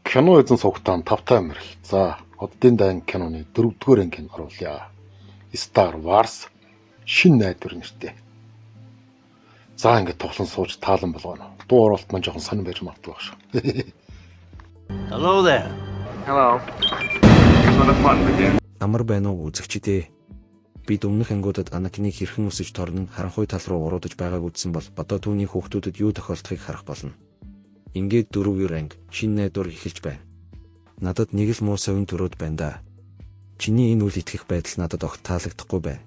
Кино эзэн сувгатаан 5 амирал. За, оддын дайн киноны 4-р ангийн оруулъя. Star Wars шинэ найдвар нэртэй. За ингээд тоглон сууж таалан болгоно. Дуу оруулалт маань жоохон сонир байж магадгүй шүү. Hello there. Hello. So the fun begins. Амар байна уу үзэгчдээ. Бид өмнөх ангиудад Анакины хэрхэн өсөж торно харанхуй тал руу уруудаж байгааг үзсэн бол одоо түүний хүүхдүүдэд юу тохиолдохыг харах болно. Ингээд 4-р анги шинэ найдвар эхэлж байна. Надад нэг л муу совин төрөөд байна да. Чиний энэ үл итгэх байдал надад огт таалагдахгүй байна.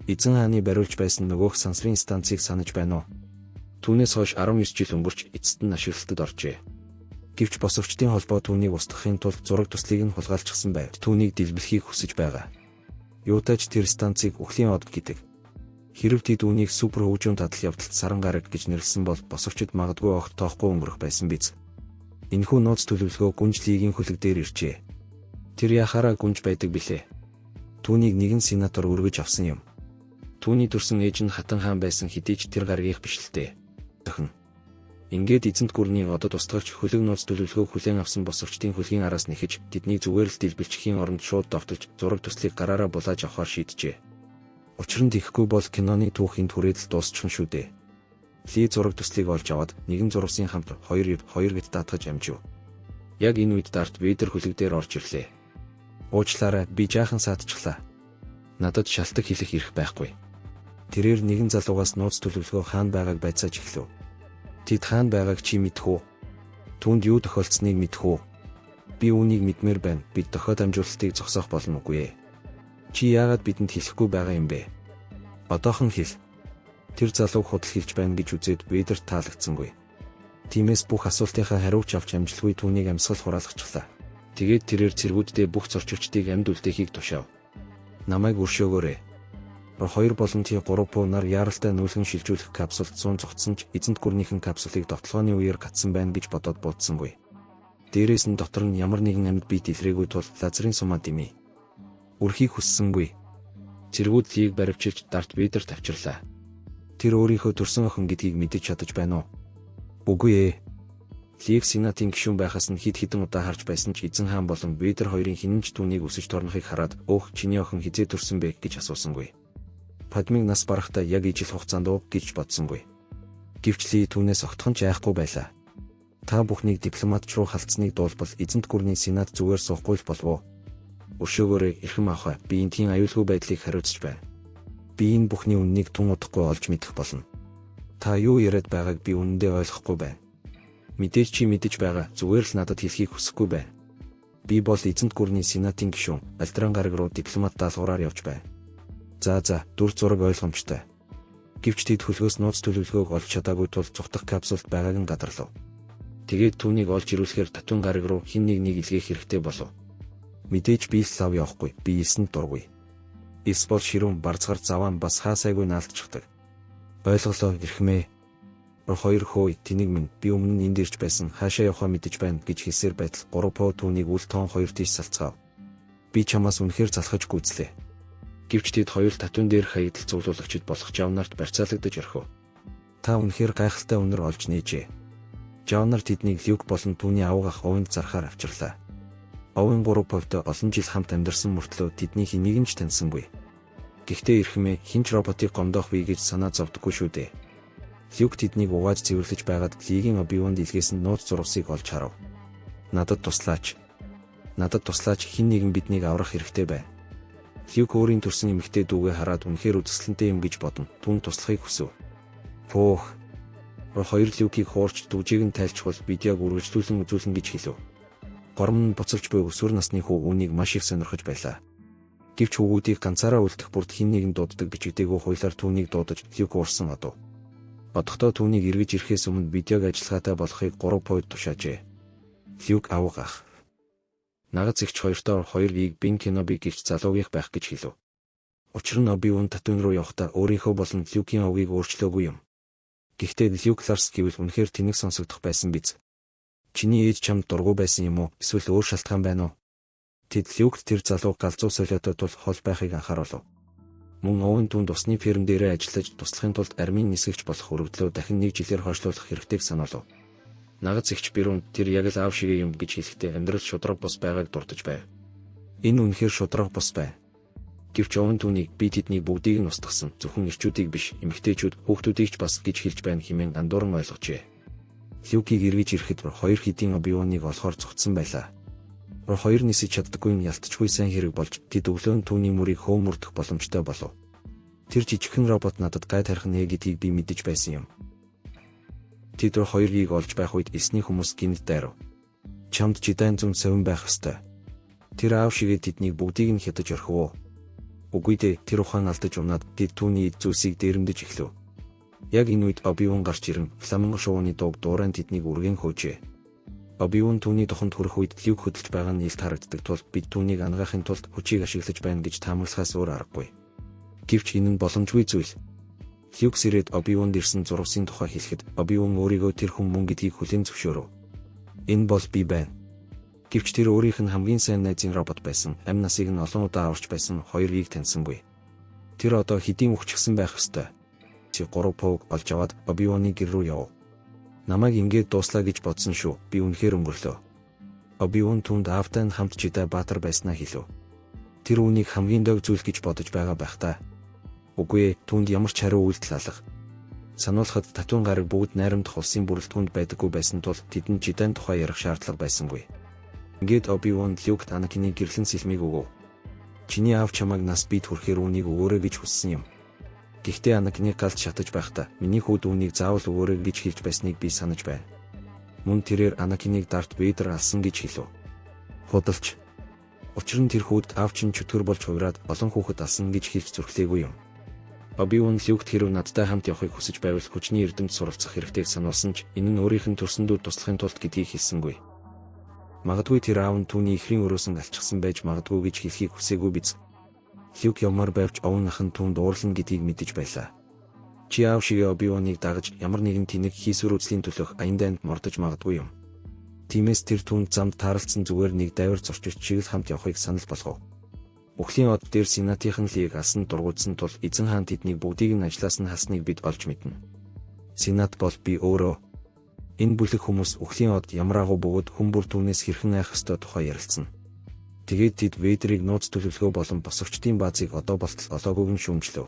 Эзэн хааны бариулж байсан нөгөөх сансрын станцыг санаж байна уу? Түүнээс хойш 19 жил өнгөрч эцэст нь ашиглалтад оржээ. Гэвч босовчдын холбоо түүнийг устгахын тулд зураг төслийг нь хулгайлчихсан байв. Түүнийг дэлбэлхийг хүсэж байгаа. Юутайч тэр станцыг үхлийн од гэдэг. Хэрв тэд үүнийг супер хөгжим татал явдалт саран гараг гэж нэрлсэн бол босовчд магадгүй огт тоохгүй өнгөрөх байсан биз. Энэхүү нууц төлөвлөгөө гүнж лигийн хөлөг дээр иржээ. Тэр яхаараа гүнж байдаг билээ. Түүнийг нэгэн сенатор өргөж авсан юм. Түүний төрсөн ээж нь хатан хаан байсан хэдий ч тэр гаргийг биш л дээ. Тохин. Ингээд эзэнт гүрний одод устгагч хөлөг нууц төлөвлөгөөг хүлээн авсан босовчдын хөлгийн араас нэхэж тэдний зүгээр л дэлбэлчиххийн оронд шууд довтолж зураг төслийг гараараа булааж авахар шийджээ. Учир нь ихгүй бол киноны түүхийн түрээдэл дуусчихна шүү дээ. Ли зураг төслийг олж аваад нэгэн зурвсын хамт 2 гэд даатгаж амжив. Яг энэ үед Дарт Вейдер хөлөг дээр орж ирлээ. Уучлаарай, би жаахан саадчихлаа. Надад шалтак хэлэх эрх байхгүй. Тэрээр нэгэн залуугаас нууц төлөвлөгөө хаана байгааг байцааж эхлэв. Тэд хаана байгааг чи мэдэх үү? Түүнд юу тохиолдсныг мэдэх үү? Би үүнийг мэдмээр байна. Бид дохиод амжуулалтыг зогсоох болно уугүй ээ. Чи яагаад бидэнд хэлэхгүй байгаа юм бэ? Одоохон хэл. Тэр залууг худал хэлж байна гэж үзээд Вейдерт таалагдсангүй. Тиймээс бүх асуултынхаа хариуч авч амжилгүй түүнийг амьсгал хураалгачлаа. Тэгээд тэрээр цэргүүддээ бүх зорчигчдыг амьд үлдээхийг тушаав. Намайг өршөөгөөрэй. 2 болон T3 пуу нар яаралтай нүүлгэн шилжүүлэх капсулд 100 зогтсон ч эзэнт гүрнийхэн капсулыг довтлооны үеэр гатсан байна гэж бодоод буудсангүй. Дээрээс нь дотор нь ямар нэгэн амьд бие дэлрээгүй тул лазерын сумаа дэмий. Үрхийг хүссэнгүй. Цэргүүд Лийг баривчилж Дарт Вейдерт авчирлаа. Тэр өөрийнхөө төрсөн охин гэдгийг мэдэж чадаж байна уу? Үгүй ээ. Лийг сенатын гишүүн байхаас нь хэд хэдэн удаа харж байсан ч эзэн хаан болон Вейдер хоёрын хинэн ч түүнийг өсөж торнохыг хараад "Өөх, чиний охин хизээ төрсөн бэ?" гэж асуусангүй. Падмиг нас барахтаа яг ижил хугацаанд уу гэж бодсонгүй. Гэвч Ли түүнээс огтхон ч айхгүй байлаа. Та бүхнийг дипломат руу халдсныг дуулбал эзэнт гүрний сенат зүгээр суухгүй л болов уу? Өршөөгөөрэй, эрхэм авах. Би энтхийн аюулгүй байдлыг хариуцж байна. Би энэ бүхний үннийг тун удахгүй олж мэдэх болно. Та юу яриад байгааг би үнэндээ ойлгохгүй байна. Мэдээж чи мэдэж байгаа, зүгээр л надад хэлхийг хүсэхгүй байна. Би бол эзэнт гүрний сенатын гишүүн, Альтран гараг руу дипломат даалгавраар явж байна. За, дүр зураг ойлгомжтой. Гэвч тэд хөлгөөс нууц төлөвлөгөөг олж чадаагүй тул цухтах капсулд байгааг нь гадарлав. Тэгээд түүнийг олж ирүүлэхээр татвын гараг руу хэн нэг илгээх хэрэгтэй болов. Мэдээж би л лав явахгүй, би эсэнд дургүй. Эс бол ширүүн барцгаар заваан бас хаасайгүй наалтчихдаг. Ойлголоо эрхмээ. 2 хөөе, тэнийг минь би өмнө нь энд ирж байсан, хаашаа явахаа мэдэж байна гэж хэлсээр байтал 3 поо түүнийг үл тоон 2 тийш салцгаав. Би чамаас үнэхээр залхаж гүйцлээ. Гэвч тэд хоёр татвын дээр хаягдл цуглуулагчид болох Жавнарт барьцаалагдаж орхив. Та үнэхээр гайхалтай үнэр олж нээжээ. Жавнар тэднийг Люк болон түүний авгах овонд зархаар авчирлаа. Овын 3 повтой олон жил хамт амьдарсан мөртлөө тэднийх нэг нь ч таньсангүй. Гэхдээ эрхмээ хинч роботыг гомдоох вэ гэж санаа зовдоггүй шүү дээ. Люк тэднийг угааж цэвэрлэж байгаад Лигийн Оби-Ванд илгээсэн нууц зурвасыг олж харав. Надад туслаач. Хэн нэгэн биднийг аврах хэрэгтэй байна. Люк өөрийн төрсөн эмэгтэй дүүгээ хараад үнэхээр үзэсгэлэнтэй юм гэж бодно. Түүнд туслахыг хүсв. Пүүх. 2 Люкийг хуурч дүүжийг нь тайлчвал видеог үргэлжлүүлэн үзүүлнэ гэж хэлв. Гормон нь буцалж буй өсвөр насны хүү үүнийг маш их сонирхож байлаа. Гэвч хүүгүүдийг ганцаараа үлдэх бүрд хэн нэгэн дууддаг бичигдээгүй хуулиар түүнийг дуудаж Люк уурсан одов. Одохдоо түүнийг эргэж ирэхээс өмнө видеог ажиллагаатай болохыг 3 пойд тушаажээ. Люк авгах. Нагаз ихч 2-оор 2-ийг Бин Кеноби гихч залуугийнх байх гэж хэлв. Учир нь Оби-Ван татвын руу явахдаа өөрийнхөө болон Люкийн овгийг өөрчлөөгүй юм. Гэхдээ Люк Ларс гэвэл үнэхээр тэнэг сонсогдох байсан биз. Чиний ээж чамд дургу байсан юм уу? Эсвэл өөр шалтгаан байна уу? Тэд Люкт тэр залууг галзуу солиотод тул хол байхыг анхааруулв. Мөн Овен түүнд усны ферм дээрээ ажиллаж туслахын тулд армийн нисгэгч болох өргөдлөө дахин 1 жилээр хойшлуулах хэрэгтэйг сануулв. Нагц ихч Бирүнд тэр яг л аав шиг юм гэж хэлэхдээ амьдрал шудраг бус байгааг дурдж байв. Энэ үнэхээр шудраг бус байв. Гэвч овн түүнийг би тэднийг бүгдийг нь устгасан, зөвхөн ирчүүдийг биш, эмэгтэйчүүд, хүүхдүүдийг ч бас гэж хэлж байна хэмээн андууран ойлгожээ. Люкийг эргэж ирэхэд хоёр хэдийн Оби-Ваныг олохоор цогцсон байлаа. Хоёр нисэж чаддаггүй нь ялтчгүй сайн хэрэг болж тэд өглөө түүний мөрийг хөөвмөрдөх боломжтой болов. Тэр жижигхэн робот надад гай тарих нэ гэдгийг би мэдэж байсан юм. Тэд хоёрыг олж байх үед эсний хүмүүс гинт дайрав. Чамд жидан зүн совин байх ёстой. Тэр аав шигээ тэднийг бүгдийг нь хятаж орхив уу? Үгүй дээ, тэр ухаан алдаж унаад тэд түүний эд зүйлсийг дээрэмдэж эхлэв. Яг энэ үед Оби-Ван гарч ирэн фламинго шувууны дууг дуурайн тэднийг үргэн хөөжээ. Оби-Ван түүний туханд хүрэх үед Люк хөдөлж байгаа нь илт харагддаг тул бид түүнийг ангаахын тулд хүчийг ашиглаж байна гэж таамаглахаас өөр аргагүй. Гэвч энэ нь боломжгүй зүйл. Люк сэрээд Оби-Ванд ирсэн зурвасын тухай хэлэхэд Оби-Ван өөрийгөө тэр хүн мөн гэдгийг хүлээн зөвшөөрөв. Энэ бол би байна. Гэвч тэр өөрийнх нь хамгийн сайн найзын робот байсан, амь насыг нь олон удаа аварч байсан хоёрыг таньсангүй. Тэр одоо хэдийн өвчгсөн байх ёстой. Чи 3 пог олж аваад Оби-Ваны гэр рүү яв. Намайг ингээд дууслаа гэж бодсон шүү. Би үнэхээр өнгөрлөө. Оби-Ван түнд аавтай нь хамт Жедай баатар байснаа хэлв. Тэр үнийг хамгийн дог зүйл гэж бодож байгаа байх та. Үгүй ээ, түнд ямар ч хариу үйлдэл алга. Сануулхад татуун гараг бүгд найрамдах улсын бүрэлдэхүүнд байдаггүй байсан тул тэдэнд Жедайн тухай ярих шаардлага байсангүй. Ингээд Оби-Ван Люкт Анакины гэрлэн сэлмийг өгөв. Чиний аав чамайг нас бит хүрэхээр үнийг өгөөрэй гэж хүссэн юм. Гэхдээ Анакины галд шатаж байхдаа миний хүүд үнийг заавал өгөөрэй гэж хэлж байсныг би санаж байна. Мөн тэрээр Анакиныг Дарт Вейдер алсан гэж хэлв. Худалч. Учир нь тэр хүүд аав чинь чөтгөр болж хувраад олон хүүхэд алсан гэж хэлж зүрхлээгүй юм. Оби-Ван Люкт хэрв надтай хамт явахыг хүсэж байвал хүчний эрдэмт суралцах хэрэгтэйг сануулсан ч энэ нь өөрийнх нь төрсөндүүд туслахын тулд гэдгийг хэлсэнгүй. Магадгүй тэр аав нь түүний ихрийн өрөөсөн алчсан байж магадгүй гэж хэлхийг хүсээгүй биз. Люк ямар байвч овн ах нь түүнд уурлана гэдгийг мэдэж байлаа. Чи аав шигээ Оби-Ваныг дагаж ямар нэгэн тэнэг хийсвэр үзлийн төлөх аянданд мордож магадгүй юм. Тиймээс тэр түүнд замд таарлцсан зүгээр нэг дайвар зорчигч шиг л хамт явахыг санал болгов. Өхлийн од дээр сенатийн лиг алсан дургуутсан тул эзэн хаан тэднийг бүгдийг нь ажлаас нь хасныг бид олж мэднэ. Сенат бол би өөрөө. Энэ бүлэг хүмүүс өхлийн од ямар агуу бөгөөд хүмүүр түүнээс хэрхэн айх ёстой тухай ярилцсан. Тэгээд тэд Вейдерийг нууц төлөвлөгөө болон босовчдын баазыг одоо болтол олоогүйг нь шүүмжлэв.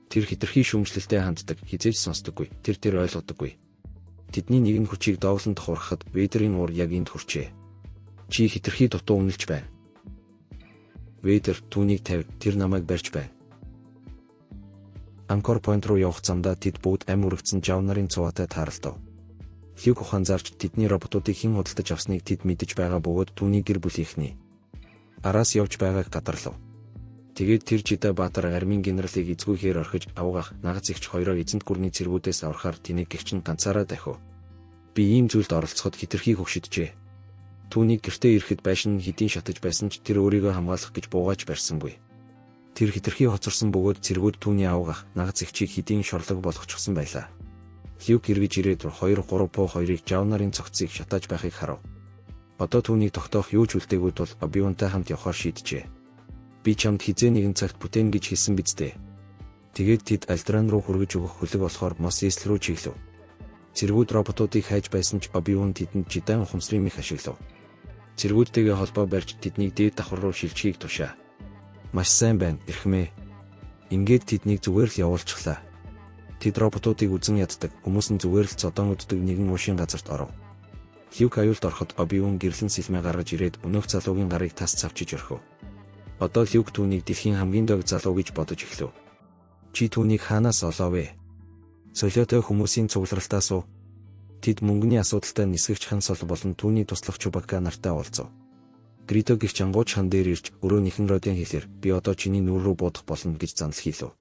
Тэр хитрхи шүүмжлэлтэй ханддаг, хизээж сонсдоггүй, тэр ойлгодоггүй. Тэдний нэгэн хүчийг доовлон тохуурхад Вейдерийн уур яг энд хүрчээ. Чи хитрхи дутуу үнэлж байна. Вейдер түүнийг тавь, тэр намайг барьж байна. Анкор Пойнт руу явах замдаа тэд бүгд ам үрэгдсэн жав нарын цуваатай тааралдав. Люк ухаанзаарч тэдний роботуудыг хэн худалдаж авсныг тэд мэдэж байгаа бөгөөд түүний гэр бүлийнхний араас явж байгааг гадарлав. Тэгээд тэр Жедай баатар армийн генералыг эзгүйхээр орхиж авгах нагац ихч хоёроо эзэнт гүрний цэргүүдээс аврахаар тэнийг гэгч нь ганцаараа дахив. Би ийм зүйлд оролцоход хитрхи хөвшөджээ. Түүнийг гэртээ ирэхэд байшин хэдийн шатаж байсан ч тэр өөрийгөө хамгаалах гэж буугаач барьсангүй. Тэр хитрхи хоцорсон бөгөөд цэргүүд түүний авгах нагац ихчийг хэдийн шорлог болгочихсон байлаа. Люк эргэж ирээд 2-3 поо хоёрыг жав нарын цогцыг шатааж байхыг харав. Одоо түүнийг тогтоох юу ч үлдээгүй тул Оби-Вантай хамт явахаар шийджээ. Би чамд хизээ нэгэн цагт бүтээн гэж хэлсэн биз дээ. Тэгээд тэд Альдран руу хүргэж өгөх хөлөг болохоор Мос Эсл рүү чиглэв. Цэргүүд роботуудыг хайж байсан ч Оби-Ван тэдэнд Жедай ухамсарын мэх ашиглав. Цэргүүдтэйгээ холбоо барьж тэднийг дээд давхар руу шилжихийг тушаа. Маш сайн байна, эрхмээ. Ингээд тэднийг зүгээр л явуулчихлаа. Тэд роботуудыг үзэн яддаг, хүмүүс нь зүгээр л цодон үддэг нэгэн уушийн газарт оров. Люк аюулд ороход Оби-Ван гэрлэн сэлмээ гаргаж ирээд өнөөх залуугийн гарыг тас цавчиж орхив. Одоо Люк түүнийг дэлхийн хамгийн дог залуу гэж бодож эхлэв. Чи түүнийг хаанаас олоо вэ? Солиотой хүмүүсийн цугларалтаас уу? Тэд мөнгөний асуудалтай нисгэгч хан Сол болон түүний туслах Чубакка нартай уулзав. Гридо гихч ангууч хан дээр ирж өрөө нэхэн родын хэлээр би одоо чиний нүр рүү буудах болно гэж занл хийлв.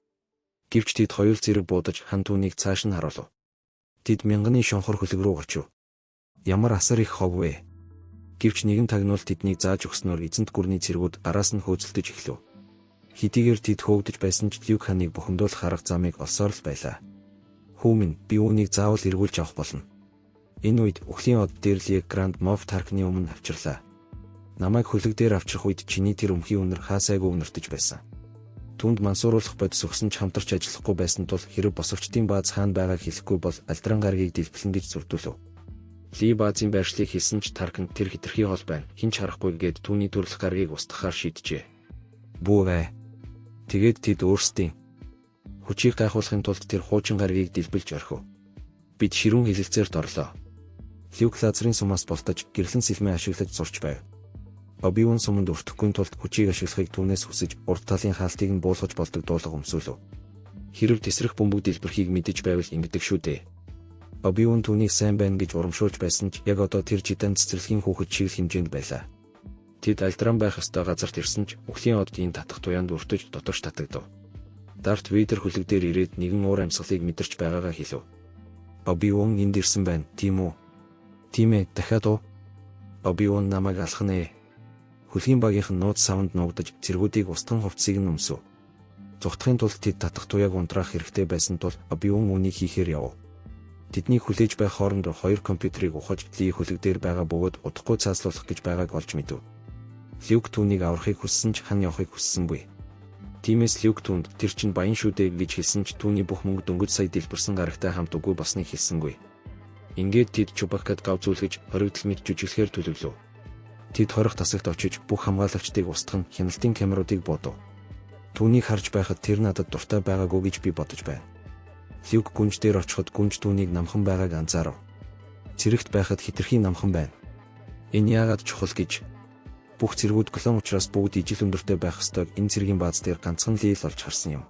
Гэвч тэд хоёр зэрэг буудаж хан түүнийг цааш нь харуулв. Тэд мянганы шонхор хөлөг рүү орчив. Ямар асар их хов вэ? Гэвч нэгэн тагнуул тэднийг зааж өгснөөр эзэнт гүрний цэргүүд араас нь хөөцөлдөж эхлэв. Хэдийгээр тэд хөөгдөж байсан ч Люк ханыг бухимдуулах арга замыг олсоор л байлаа. Хүү минь, би үүнийг заавал эргүүлж авах болно. Энэ үед өхлийн од дээр Лег Гранд Моф Таркны өмнө авчирлаа. Намайг хөлөг дээр авчрах үед чиний тэр өмхийн үнэр хаасайгүй үнэртэж байсан. Түүнд мансууруулах бодис өгсөн ч хамтарч ажиллахгүй байсан тул хэрэг босовчдын бааз хаана байгааг хэлэхгүй бол Альдран гарагийг дэлбэлэн гэж зүрдүүлв. Ли баазын байршлыг хийсэн ч Таркин тэр хитрхи хол байна. Хинч харахгүй гээд түүний төрөлх гаргийг устгахаар шийджээ. Бүүвэ. Тэгээд тэд өөрсдийн хүчийг гайхуулахын тулд тэр хуучин гаргийг дэлбэлж орхив. Бид ширүүн хилэлцээрт орлоо. Люк лазарын сумаас болтож гэрлэн сэлмээ ашиглаж зурч байв. Оби-Ван суманд өртөхгүй тулд хүчийг ашиглахыг түүнээс хүсэж урд талын хаалтыг нь буулгаж болдог дуулга өмсүүлв. Хэрв тесрэх бөмбөг дэлбэрхийг мэдэж байвал ингэдэг шүү дээ. Оби-Ван түүнийг сайн байна гэж урамшуулж байсан ч яг одоо тэр жидан цэцэрлэгийн хүүхэд шиг хэмжээнд байлаа. Тэд альтран байх ёстой газарт ирсэн ч өхлийн оддын татах туяанд өртөж дотоош татагдав. Дарт Вейдер хүлэг дээр ирээд нэгэн уур амьсгалыг мэдэрч байгаагаа хэлв. Оби-Ван энд ирсэн байна, тийм үү? Тийм ээ, дахиад уу? Оби-Ван намайг алхнаа. Хүлгийн багийнхан нууц савнд нуугдаж цэргүүдийг устган хувцсыг нь өмсөв. Зүгтхийн тулд тэд татах туяаг унтраах хэрэгтэй байсан тул Оби-Ван үүнийг хийхээр яв. Тэдний хүлээж байх хооронд хоёр компьютерийг ухаж Ли хүлэг дээр байгаа бөгөөд удахгүй цааслуулах гэж байгааг олж мэдв. Люк түүнийг аврахыг хүссэн ч хан явахыг хүссэнгүй. Тиймээс Люк түүнд тэр чинь баян шүү дээ гэж хэлсэн ч түүний бүх мөнгө дөнгөж сая дэлбэрсэн гарагтай хамт үгүй басныг хэлсэнгүй. Ингээд тэд Чубаккад гав зүйлгэж хоригдл мэд жүжиглэхээр төлөвлөв. Тэд хорих тасагт очиж бүх хамгаалагчдыг устгах хяналтын камеруудыг буудав. Түүнийг харж байхад тэр надад дуртай байгаагүй гэж би бодож байна. Люк гүнж дээр очиход гүнж түүнийг намхан байгааг анзаарав. Цэрэгт байхад хитрхи намхан байна. Энэ яагаад чухал гэж бүх цэргүүд клон учраас бүгд ижил өндөртэй байх ёстойг энэ цэргийн бааз дээр ганцхан Ли л олж харсан юм.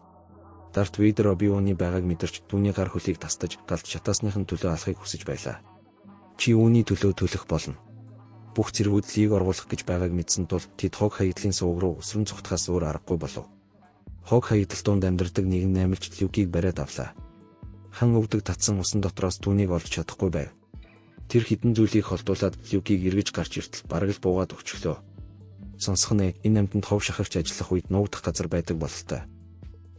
Дарт Вейдер Оби-Ваны байгааг мэдэрч түүний гар хөлийг тастаж галт шатаасныхын төлөө алахыг хүсэж байлаа. Чи үүний төлөө төлөх болно. Бүх цэргүүд Лиг оруулах гэж байгааг мэдсэн тул тэд хог хаягдлын сувг руу өсрөн цугтахаас өөр аргагүй болов. Хог хаягдал донд амьдардаг нэгэн наймалч Люкийг бариад авлаа. Хан өвдөг татсан усан дотроос түүнийг олж чадахгүй байв. Тэр хідэн зүйлийг холдуулаад Люкийг эргэж гарч иртэл бараг л буугаад өчглөө. Сонсох нэ, энэ амьтанд хов шахагч ажиллах үед нуугдах газар байдаг бололтой.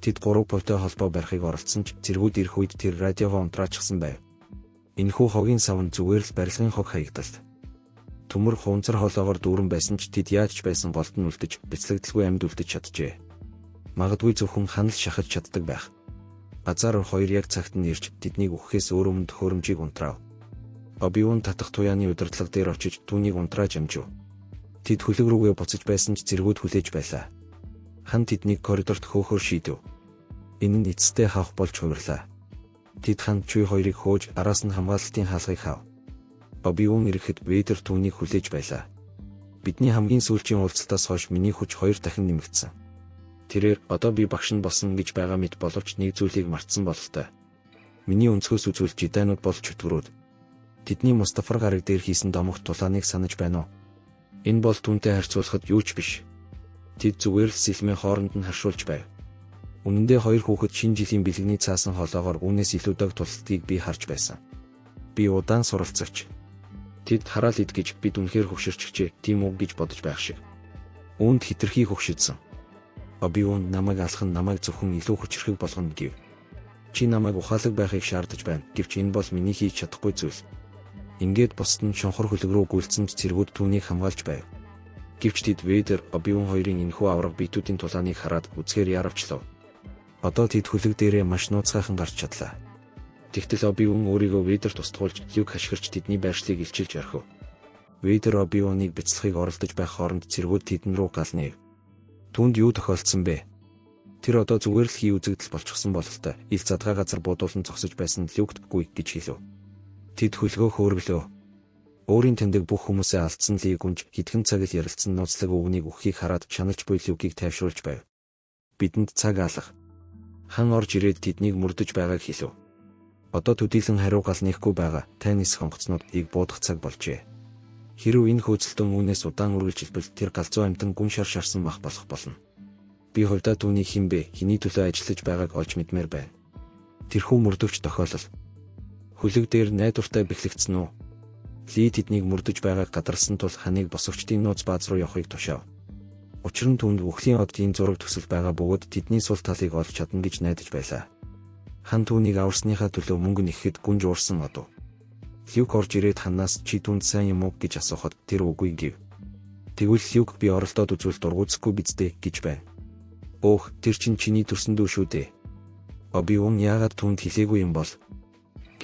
Тэд 3 пойтой холбоо барихыг оролдсон ч цэргүүд ирэх үед тэр радиогоо унтраачсан байв. Энэхүү хогийн савн зүгээр л барилгын хог хаягдал. Төмөр хунцар хоолоогоор дүүрэн байсан ч тэд яаж ч байсан голд нь үлдэж, бяцлагдaltaгүй амьд үлдэж чаджээ. Магадгүй зөвхөн хан л шахаж чаддаг байх. Газар хоёр яг цагт нь ирж тэднийг өгөхөөс өөр өмнө төхөөрөмжийг унтраав. Оби-Ван татах туяаны удирдлага дээр очиж түүнийг унтрааж амжив. Тэд хүлэг рүүгээ буцаж байсан ч цэргүүд хүлээж байлаа. Хан тэднийг коридорт хөөхөөр шийдэв. Энэ нь эцэстээ хавх болж хувирлаа. Тэд хан Чүй хоёрыг хөөж араас нь хамгаалалтын хаалгыг хав. Оби-Ван ирэхэд Вейдер түүнийг хүлээж байлаа. Бидний хамгийн сүүлчийн уулзалтаас хойш миний хүч 2 дахин нэмэгдсэн. Тэрээр одоо би багш нь болсон гэж байгаа мэт боловч нэг зүйлийг мартсан бололтой. Миний өнцгөөс үзвэл жидайнууд болж чөтгөрөөд тэдний Мустафар гараг дээр хийсэн домогт тулааныг санаж байна уу? Энэ бол түүнтэй харьцуулахад юу ч биш. Тэд зүгээр л сэлмээ хооронд нь харшуулж байв. Үнэн дээр хоёр хүүхэд шинэ жилийн бэлгэний цаасан хоолоогоор үүнээс илүү дог тултгийг би харж байсан. Би удаан суралцагч. Тэд хараал ид гэж бид үнэхээр хөвшөрчихжээ, тийм үү гэж бодож байх шиг. Үүнд хитрхи хөвшөдсөн. Оби-Ван намайг алхан намайг зөвхөн илүү хүчрхэг болгоно гэв. Чи намайг ухаалаг байхыг шаардаж байна, гэвч энэ бол миний хийж чадахгүй зүйл. Ингээд бусд нь шонхор хөлөг рүү гүйлцэн цэргүүд түүнийг хамгаалж байв. Гэвч тэд Вейдер, Оби-Ван хоёрын энэхүү авраг биетүүдийн тулааныг хараад үзгээр яравчлав. Одоо тэд хөлөг дээрээ маш нууцгайхан гарч чадлаа. Тэгтэл Оби-Ван өөрийгөө Вейдерт устгуулж Люк хашгирч тэдний байршлыг илчилж орхив. Вейдер Оби-Ваныг бяцлахыг оролдож байх хооронд цэргүүд тэдэн рүү галнав. Түүнд юу тохиолдсон бэ? Тэр одоо зүгээр л хий үзэгдэл болчихсон бололтой. Ил задгай газар буудуулан зогсож байсан Люктгүй гэж хэлв. Тэд хөлгөө хөөрглөө. Өөрийн тэндэг бүх хүмүүсээ алдсан Лиг гүнж хэдхэн цаг л ярилцсан нууцлаг үгнийг өгөхийг хараад шаналж буй Люкийг тайвшруулж байв. Бидэнд цаг алга. Хан орж ирээд тэднийг мөрдөж байгааг хэлв. Одоо төдийлөн хариу гал нэхгүй байгаа тань нисэх онгоцнуудыг буудах цаг болжээ. Хэрв энэ хөөцөлтөн үүнээс удаан үргэлжилбэл тэр галзуу амтан гүн шаршарсан мах болох болно. Би хувьдаа түүний хинбэ, хэний төлөө ажиллаж байгааг олж мэдмээр байна. Тэрхүү мөрдөгч тохиолол. Хөлөг дээр найдвартай бэхлэгдсэн үү? Ли тэднийг мөрдөж байгааг гадарсан тул ханыг босовчдын нууц бааз руу явахыг тушаав. Учир нь түүнд өхлийн оддын зураг төсөл байгаа бөгөөд тэдний сул талыг олж чадна гэж найдаж байлаа. Хан түүнийг аварсныхаа төлөө мөнгө нэхэхэд гүнж уурсан одов. Люк орж ирээд ханаас чи түнд сайн юм уу гэж асуухад тэр үгүй гэв. Тэгвэл Люк би оролдоод үзвэл дургуутсахгүй биздэ гэж байна. Өөх тэр чинь чиний төрсөн дүү шүү дээ. Оби-Ван яагаад түнд хэлээгүй юм бол?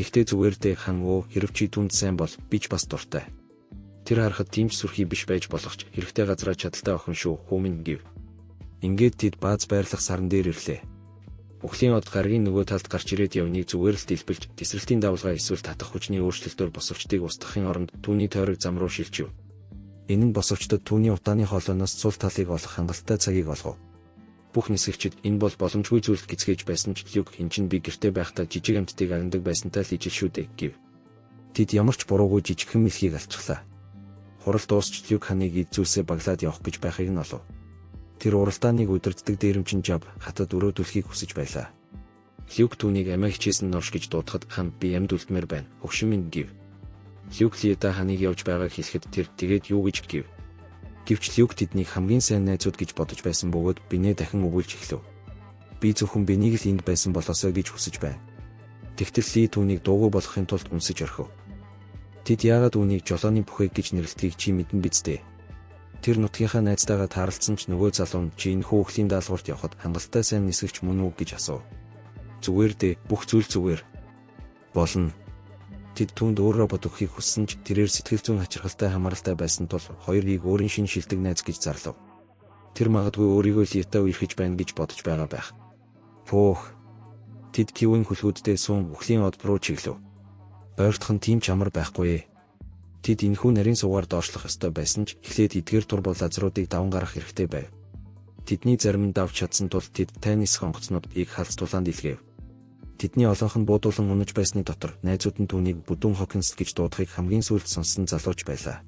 Гэхдээ зүгээр дээ хан өө хэрв чи түнд сайн бол би ч бас дуртай. Тэр харахад тийм ч сүрхий биш байж болох ч хэрэгтэй газараа чадaltaй охин шүү хүмүн гэв. Ингээд тэд бааз байрлах саран дээр ирлээ. Үхлийн од гаргийн нөгөө талд гарч ирээд явныг зүгээр л дэлбэлж тесрэлтийн давлгаа эсвэл татах хүчний өөрчлөлтөөр босовчдыг устгахын оронд түүний тойрог зам руу шилжив. Энэ нь босовчдод түүний утааны хоолойноос цул талыг олох хангалттай цагийг олгов. Бүх нисгэгчид энэ бол боломжгүй зүйл гэцгээж байсан ч Люк эн чинь би гэртээ байхдаа жижиг амьтдыг агнадаг байсантай л ижил шүү дээ гэв. Тэд ямар ч буруугүй жижигхэн мэлхийг алчглаа. Хурал дуусч Люк ханыг эзүүлсээ баглаад явах гэж байхыг нь олов. Тэр уралдааныг удирддаг дээрэмчин Жаб хатад өрөөдөлхийг хүсэж байлаа. Люк түүнийг амиа хичээсэн норш гэж дуудахад хан би амьд үлдмээр байна. Хөгшин минь гэв. Люк Лида ханыг явж байгааг хэлэхэд тэр тэгээд юу гэж гэв. Гэвч Люк тэднийг хамгийн сайн найзууд гэж бодож байсан бөгөөд бинээ дахин өгүүлж эхлэв. Би зөвхөн бинийг л энд байсан болоосоо гэж хүсэж байна. Тэгтэл Ли түүнийг дуугүй болохын тулд үнсэж орхив. Тэд яагаад үүнийг жолооны бүхээг гэж нэрлэдгийг чи мэдэн биз дээ. Тэр нутгийнхаа найзтайгаа таарлцсан ч нөгөө залуу нь чи энэ хөөхлийн даалгаварт явхад хангалттай сайн нисгэгч мөн үү гэж асуув. Зүгээр дээ, бүх зүйл зүгээр болно. Тэд түүнд өөрөө бод өгөхийг хүссэн ч тэрээр сэтгэл зүйн хачирхалтай хамааралтай байсан тул хоёрыг өөрийн шин шилдэг найз гэж зарлав. Тэр магадгүй өөрийгөө Литаа үерхэж байна гэж бодож байгаа байх. Пөөх. Тэд Кивийн хөлгүүддээ суун үхлийн од руу чиглэв. Ойртох нь тийм ч амар байхгүй ээ. Тэд энэхүү нарийн суугаар доошлох ёстой байсан ч эхлээд эдгээр тур бол лазруудыг даван гарах хэрэгтэй байв. Тэдний зарим нь давж чадсан тул тэд тайнис хонгоцнуудыг халцтуулаанд илгээв. Тэдний олонх нь буудуулан унаж байсны дотор найзууд нь түүнийг Бүдүүн Хокинс гэж дуудахыг хамгийн сүүлд сонссон залууч байлаа.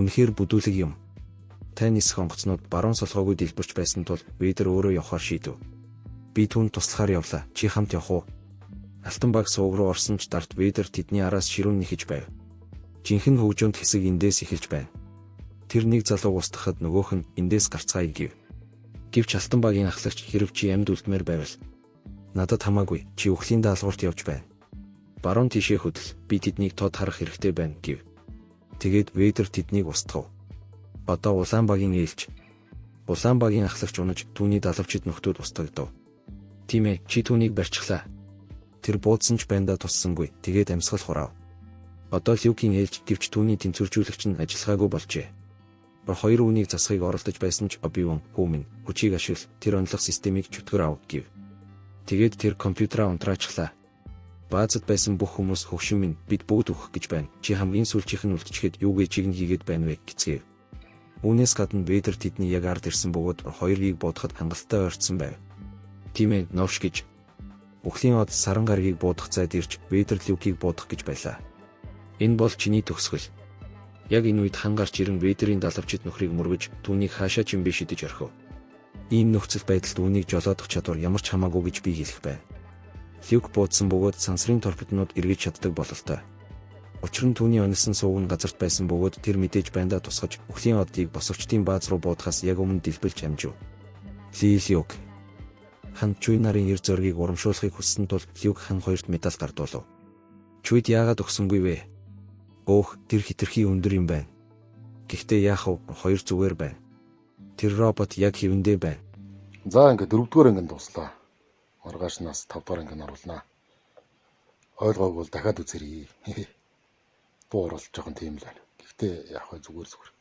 Үнэхээр бүдүүлэг юм. Тайнис хонгоцнууд баруун солгоогүй дэлбэрч байсан тул Вейдер өөрөө явахаар шийдэв. Би түүнд туслахаар явлаа. Чи хамт явах уу? Алтан баг сууг руу орсон ч Дарт Вейдер тэдний араас ширүүн нэхэж байв. Жинхэнэ хөгжөөнд хэсэг эндээс эхэлж байна. Тэр нэг залууг устгахад нөгөөх нь эндээс гарцгаая гэв. Гэвч алтан багийн ахлагч хэрв чи амьд үлдмээр байвал надад хамаагүй чи үхлийн даалгаварт явж байна. Баруун тишээ хөдөл би тэднийг тод харах хэрэгтэй байна гэв. Тэгээд Вейдер тэднийг устгав. Одоо улаан багийн ээлж. Улаан багийн ахлагч унаж түүний далавчид нөхдүүд устгагдав. Тийм ээ чи түүнийг барьчихлаа. Тэр буудсан ч байндаа туссангүй тэгээд амьсгал хурав. Одоо Люкийн ээлж гэвч түүний тэнцвэржүүлэгч нь ажиллагаагүй болжээ. Хоёр үнийг засахыг оролдож байсан ч Оби-Ван хүмүн хүчийг ашигла тэр онлох системийг чөтгөр ав гэв. Тэгээд тэр компьютераа унтраачлаа. Баазад байсан бүх хүмүүс хөгшин минь бид бүгд өгөх гэж байна. Чи хамгийн сүүлчийнх нь үлдчихэд юу гэж чиг нь хийгээд байна вэ гэцгээв. Үүнээс гадна Вейдер тэдний яг ард ирсэн бөгөөд хоёрыг буудахад хангалттай ойртсон байв. Тийм ээ новш гэж. Үхлийн од саран гарагийг буудах зайд ирж Вейдер Люкийг буудах гэж байлаа. Энэ бол чиний төгсгөл. Яг энэ үед хан гарч ирэн Вейдерийн далавчид нөхрийг мөргөж түүнийг хаашаа ч юм биш идэж орхив. Ийм нөхцөл байдалд үүнийг жолоодох чадвар ямар ч хамаагүй гэж би хэлэх байна. Люк буудсан бөгөөд сансрын торпеднууд эргэж чаддаг бололтой. Учир нь түүний онилсан сууг нь газарт байсан бөгөөд тэр мэдээж байндаа тусгаж үхлийн одыг босовчдын бааз руу буудахаас яг өмнө дэлбэлж амжив. Люк хан Чүй нарын эр зоргийг урамшуулахыг хүссэн тул Люк хан хоёрт медаль гардуулав. Чүйд яагаад өгсөнгүй вэ? Өөх, тэр хитрхи өндөр юм байна. Гэхдээ яах вэ? Хоёр зүгээр байна. Тэр робот яг хэвэндээ байна. За ингээд 4-р ангид дуслаа. Маргаашнаас 5-р ангид оруулнаа. Ойлгоог бол дахиад үзэрье. Буу оруулж жоохон тийм л байна. Гэхдээ яах вэ зүгээр.